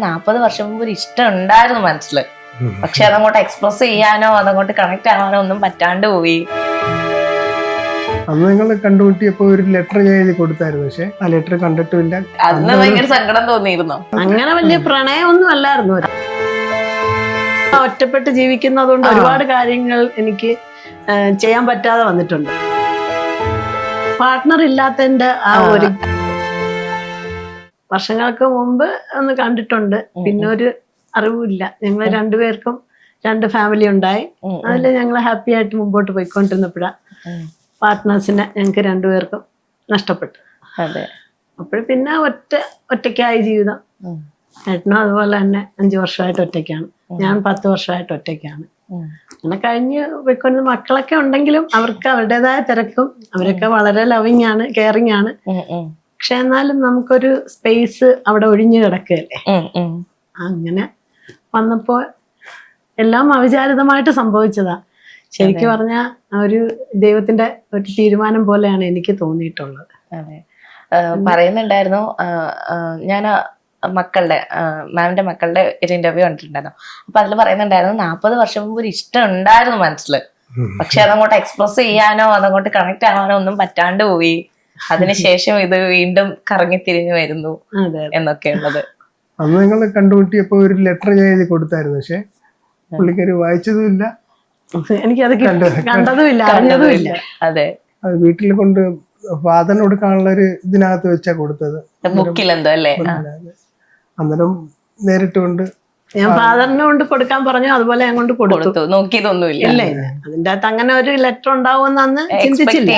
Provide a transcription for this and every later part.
40 വർഷം മുമ്പ് ഒരു ഇഷ്ടം ഉണ്ടായിരുന്നു മനസ്സിൽ. പക്ഷെ അതങ്ങോട്ട് എക്സ്പ്രസ് ചെയ്യാനോ അതങ്ങോട്ട് കണക്ട് ആവാനോ ഒന്നും പറ്റാണ്ട് പോയി. അന്ന് നിങ്ങൾ കണ്ടുമുട്ടിയപ്പോ ഒരു ലെറ്റർ ഞാൻ എഴുതി കൊടുത്തായിരുന്നു, പക്ഷെ ആ ലെറ്റർ കണ്ടിട്ടുമില്ല. അന്ന് ഭയങ്കര സങ്കടം തോന്നിയിരുന്നു. അങ്ങനെ വലിയ പ്രണയമൊന്നും അല്ലായിരുന്നു. ഒറ്റപ്പെട്ട് ജീവിക്കുന്നതുകൊണ്ട് ഒരുപാട് കാര്യങ്ങൾ എനിക്ക് ചെയ്യാൻ പറ്റാതെ വന്നിട്ടുണ്ട്. പാർട്ട്ണർ ഇല്ലാത്തതിന്റെ ആ ഒരു വർഷങ്ങൾക്ക് മുമ്പ് ഒന്ന് കണ്ടിട്ടുണ്ട്, പിന്നെ ഒരു അറിവില്ല. ഞങ്ങൾ രണ്ടുപേർക്കും 2 ഫാമിലി ഉണ്ടായി. അതിൽ ഞങ്ങൾ ഹാപ്പി ആയിട്ട് മുമ്പോട്ട് പോയിക്കൊണ്ടിരുന്നപ്പോഴാ പാർട്ട്നേഴ്സിനെ ഞങ്ങൾക്ക് 2 പേർക്കും നഷ്ടപ്പെട്ടു. അപ്പോൾ പിന്നെ ഒറ്റയ്ക്കായി ജീവിതം. ഏട്ടനും അതുപോലെ തന്നെ 5 വർഷമായിട്ട് ഒറ്റയ്ക്കാണ്, ഞാൻ 10 വർഷമായിട്ട് ഒറ്റയ്ക്കാണ്. അങ്ങനെ കഴിഞ്ഞ് പോയിക്കൊണ്ട് മക്കളൊക്കെ ഉണ്ടെങ്കിലും അവർക്ക് അവരുടേതായ തിരക്കും, അവരൊക്കെ വളരെ ലവിങ് ആണ്, കെയറിങ് ആണ്. പക്ഷെ എന്നാലും നമുക്കൊരു സ്പേസ് അവിടെ ഒഴിഞ്ഞു കിടക്കുകയല്ലേ. അങ്ങനെ വന്നപ്പോ എല്ലാം അവിചാരിതമായിട്ട് സംഭവിച്ചതാ. ശരിക്കും പറഞ്ഞാൽ ഒരു ദൈവത്തിന്റെ ഒരു തീരുമാനം പോലെയാണ് എനിക്ക് തോന്നിയിട്ടുള്ളത്. പറയുന്നുണ്ടായിരുന്നു, ഞാൻ മക്കളുടെ മാമിന്റെ മക്കളുടെ ഒരു ഇന്റർവ്യൂ കണ്ടിട്ടുണ്ടായിരുന്നു. അപ്പൊ അതിൽ പറയുന്നുണ്ടായിരുന്നു 40 വർഷം മുമ്പ് ഒരു ഇഷ്ടം ഉണ്ടായിരുന്നു മനസ്സിൽ. പക്ഷെ അതങ്ങോട്ട് എക്സ്പ്രസ് ചെയ്യാനോ അതങ്ങോട്ട് കണക്ട് ആവാനോ ഒന്നും പറ്റാണ്ട് പോയി. അതിനുശേഷം ഇത് വീണ്ടും കറങ്ങി തിരിഞ്ഞു വരുന്നു എന്നൊക്കെയുള്ളത്. അന്ന് നിങ്ങൾ കണ്ടുമുട്ടിയപ്പോ ഒരു ലെറ്റർ ഞാൻ എഴുതി കൊടുത്തായിരുന്നു, പക്ഷെ പുള്ളിക്കാരി വായിച്ചതുമില്ല, എനിക്കത് കണ്ടതുമില്ല, അറിഞ്ഞതുമില്ല. അതെ, അത് വീട്ടിൽ കൊണ്ട് ഫാദറിന് കൊടുക്കാനുള്ള ഒരു ഇതിനകത്ത് വെച്ചാ കൊടുത്തത്, ബുക്കിലെന്തോ അല്ലേ. അന്നേരം നേരിട്ട് കൊണ്ട് ഞാൻ ഫാദറിനെ കൊണ്ട് കൊടുക്കാൻ പറഞ്ഞു, അതുപോലെ ഞാൻ കൊണ്ട് കൊടുത്തു. നോക്കിയതൊന്നുമില്ല. ഇല്ല, അതിന്റെ അകത്ത് അങ്ങനെ ഒരു ലെറ്റർ ഉണ്ടാവുമെന്ന് അന്ന് ചിന്തിച്ചില്ല.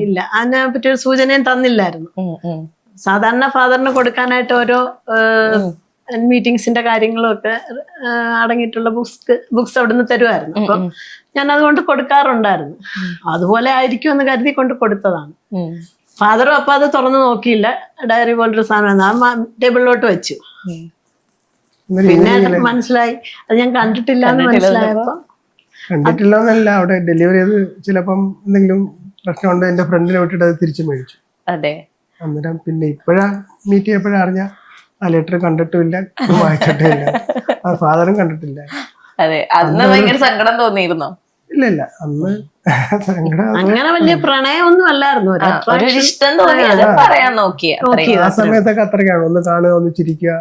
ഇല്ല, അതിനെ പറ്റി ഒരു സൂചനയും തന്നില്ലായിരുന്നു. സാധാരണ ഫാദറിന് കൊടുക്കാനായിട്ട് ഓരോ മീറ്റിംഗ്സിന്റെ കാര്യങ്ങളും ഒക്കെ അടങ്ങിയിട്ടുള്ള ബുക്സ് അവിടുന്ന് തരുമായിരുന്നു. അപ്പൊ ഞാൻ അതുകൊണ്ട് കൊടുക്കാറുണ്ടായിരുന്നു. അതുപോലെ ആയിരിക്കും എന്ന് കരുതി കൊണ്ട് കൊടുത്തതാണ്. ഫാദറും അപ്പൊ അത് തുറന്നു നോക്കിയില്ല. ഡയറി പോലൊരു സാധനം ആ ടേബിളിലോട്ട് വെച്ചു. പിന്നെ മനസ്സിലായി അത് ഞാൻ കണ്ടിട്ടില്ല എന്ന് മനസ്സിലായപ്പോ. കണ്ടിട്ടില്ലെന്നല്ല, അവിടെ ഡെലിവറി ചെയ്ത് ചിലപ്പം എന്തെങ്കിലും പ്രശ്നമുണ്ട് എന്റെ ഫ്രണ്ടിനെ വിട്ടിട്ട് അത് തിരിച്ചു മേടിച്ചു. അതെ, അന്നേരം പിന്നെ ഇപ്പോഴാ മീറ്റ് ചെയ്യപ്പോഴാ അറിഞ്ഞ ആ ലെറ്റർ കണ്ടിട്ടുമില്ല, വായിച്ചിട്ടില്ല, ആ ഫാദറും കണ്ടിട്ടില്ല. അതെ, അന്ന് ഭയങ്കര സങ്കടം തോന്നിയിരുന്നോ? ഇല്ല, അന്ന് സങ്കടം അങ്ങനെ വലിയ പ്രണയമൊന്നും അല്ലായിരുന്നു. ഇഷ്ടം തോന്നി പറയാൻ നോക്കിയ ആ സമയത്തൊക്കെ അത്രയ്ക്കാണ്. ഒന്ന് കാണുക, ഒന്ന് ചിരിക്കുക,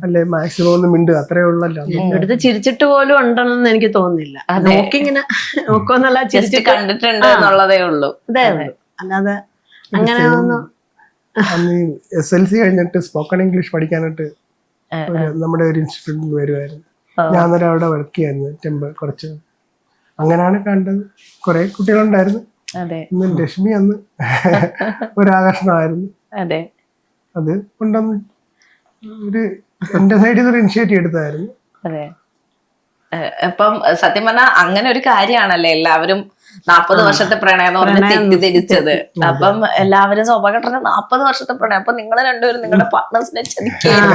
അല്ലെ മാക്സിമം ഒന്ന് മിണ്ടുക, അത്രേ ഉള്ളല്ലോ. എടുത്ത് ചിരിച്ചിട്ട് പോലും ഉണ്ടെന്ന് എനിക്ക് തോന്നുന്നില്ല. നോക്കിങ്ങനെ നോക്കുമെന്നല്ല, ചിരിച്ച് കണ്ടിട്ടുണ്ട് എന്നുള്ളതേ ഉള്ളൂ. അതേ ഉള്ളൂ, അല്ലാതെ അങ്ങനെ ഒന്നും. അന്ന് SLC കഴിഞ്ഞിട്ട് സ്പോക്കൺ ഇംഗ്ലീഷ് പഠിക്കാനായിട്ട് നമ്മുടെ ഒരു ഇൻസ്റ്റിറ്റ്യൂട്ടിൽ വരുമായിരുന്നു. ഞാൻ അന്നേരം അവിടെ വർക്ക് ചെയ്യായിരുന്നു കുറച്ച്. അങ്ങനെയാണ് കണ്ടത്. കുറെ കുട്ടികളുണ്ടായിരുന്നു. ഇന്ന് ലക്ഷ്മി അന്ന് ഒരാകർഷണമായിരുന്നു. അത് കൊണ്ടൊന്ന് ഒരു എന്റെ സൈഡിൽ നിന്ന് ഒരു ഇനിഷ്യേറ്റീവ് എടുത്തായിരുന്നു. അപ്പം സത്യം പറഞ്ഞാൽ അങ്ങനെ ഒരു കാര്യമാണല്ലേ എല്ലാവരും 40 വർഷത്തെ പ്രണയം എന്ന് പറഞ്ഞ് തെറ്റിദ്ധരിച്ചത്. അപ്പം എല്ലാവരും സ്വാഭാവികമായിട്ട് 40 വർഷത്തെ പ്രണയം, അപ്പൊ നിങ്ങൾ രണ്ടുപേരും നിങ്ങളുടെ പാർട്ട്നേഴ്സിനെ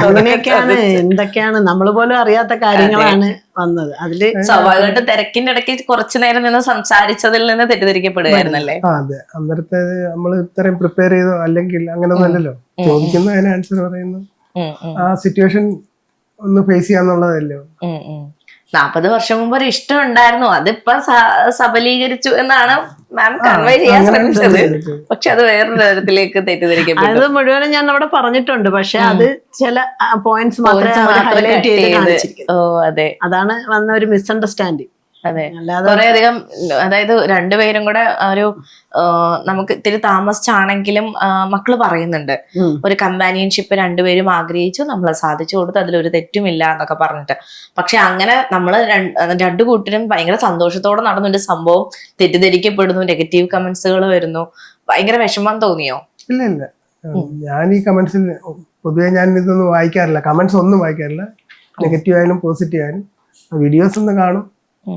അങ്ങനെയൊക്കെയാണ്. എന്തൊക്കെയാണ് നമ്മൾ പോലും അറിയാത്ത കാര്യങ്ങളാണ് വന്നത്. അതില് സ്വാഭാവികമായിട്ട് തിരക്കിന്റെ ഇടയ്ക്ക് കുറച്ചു നേരം നിന്ന് സംസാരിച്ചതിൽ നിന്ന് തെറ്റിദ്ധരിക്കപ്പെടുകയായിരുന്നല്ലേ. അതെ, അന്നേരത്തെ നമ്മൾ ഇത്രയും പ്രിപ്പയർ ചെയ്തോ അല്ലെങ്കിൽ അങ്ങനെ ഒന്നല്ലല്ലോ. ചോദിക്കുന്ന അതിന് ആൻസർ പറയുന്നു, ആ സിറ്റുവേഷൻ ഒന്ന് ഫേസ് ചെയ്യാന്നുള്ളതല്ലോ. 40 വർഷം മുമ്പ് ഒരു ഇഷ്ടം ഉണ്ടായിരുന്നു, അതിപ്പോ സബലീകരിച്ചു എന്നാണ് മാം കൺവേ ചെയ്യാൻ ശ്രമിച്ചത്. പക്ഷെ അത് വേറൊരു തരത്തിലേക്ക് തെറ്റിദ്ധരിക്കപ്പെട്ടു. അത് മുഴുവനും ഞാൻ അവിടെ പറഞ്ഞിട്ടുണ്ട്, പക്ഷെ അത് ചില പോയിന്റ്സ് മാത്രമേ ഹൈലൈറ്റ് ചെയ്ത് കാണിച്ചിരിക്കുന്നു. അതെ, അതാണ് വന്ന ഒരു മിസ്അണ്ടർസ്റ്റാൻഡിങ്. അതെ, കുറേയധികം, അതായത് രണ്ടുപേരും കൂടെ ഒരു നമുക്ക് ഇത്തിരി താമസിച്ചാണെങ്കിലും മക്കള് പറയുന്നുണ്ട്, ഒരു കമ്പാനിയൻഷിപ്പ് രണ്ടുപേരും ആഗ്രഹിച്ചു, നമ്മൾ സാധിച്ചു കൊടുത്തു, അതിലൊരു തെറ്റുമില്ല എന്നൊക്കെ പറഞ്ഞിട്ട്. പക്ഷെ അങ്ങനെ നമ്മള് രണ്ടു കൂട്ടരും ഭയങ്കര സന്തോഷത്തോടെ നടന്നൊരു സംഭവം തെറ്റിദ്ധരിക്കപ്പെടുന്നു, നെഗറ്റീവ് കമന്റ്സുകൾ വരുന്നു. ഭയങ്കര വിഷമം തോന്നിയോ? ഇല്ല, ഞാൻ ഈ കമന്റ്സിൽ പൊതുവെ ഞാൻ ഇതൊന്നും വായിക്കാറില്ല. കമന്റ്സ് ഒന്നും വായിക്കാറില്ല, നെഗറ്റീവ് ആയാലും പോസിറ്റീവ് ആയാലും. വീഡിയോസ് ഒന്ന് കാണും,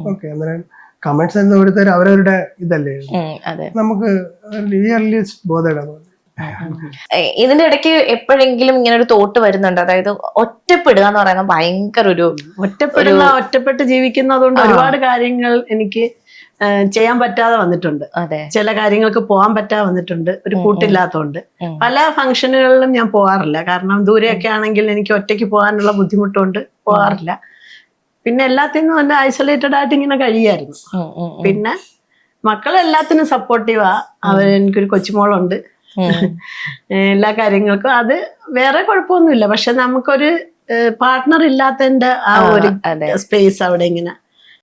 ഓക്കെ. അന്നേരം കമന്റ്സ് എന്ന് കൊടുത്താൽ അവരവരുടെ ഇതല്ലേ, നമുക്ക് ഇതിന്റെ ഇടയ്ക്ക് എപ്പോഴെങ്കിലും ഇങ്ങനെ ഒരു തോട്ട് വരുന്നുണ്ട്, അതായത് ഒറ്റപ്പെടുക എന്ന് പറയുന്നത് ഭയങ്കര ഒരു ഒറ്റപ്പെട്ട് ജീവിക്കുന്നതുകൊണ്ട് ഒരുപാട് കാര്യങ്ങൾ എനിക്ക് ചെയ്യാൻ പറ്റാതെ വന്നിട്ടുണ്ട്. അതെ. ചില കാര്യങ്ങൾക്ക് പോകാൻ പറ്റാതെ വന്നിട്ടുണ്ട്, ഒരു കൂട്ടില്ലാത്തതുകൊണ്ട്. പല ഫംഗ്ഷനുകളിലും ഞാൻ പോകാറില്ല, കാരണം ദൂരെയൊക്കെ ആണെങ്കിൽ എനിക്ക് ഒറ്റയ്ക്ക് പോകാനുള്ള ബുദ്ധിമുട്ടുകൊണ്ട് പോകാറില്ല. പിന്നെ എല്ലാത്തിനും നല്ല ഐസൊലേറ്റഡ് ആയിട്ട് ഇങ്ങനെ കഴിയായിരുന്നു. പിന്നെ മക്കളെല്ലാത്തിനും സപ്പോർട്ടീവാ. എനിക്കൊരു കൊച്ചുമോളുണ്ട്. എല്ലാ കാര്യങ്ങൾക്കും അത് വേറെ കുഴപ്പമൊന്നുമില്ല. പക്ഷെ നമുക്കൊരു പാർട്ട്ണർ ഇല്ലാത്തതിന്റെ ആ ഒരു സ്പേസ് അവിടെ ഇങ്ങനെ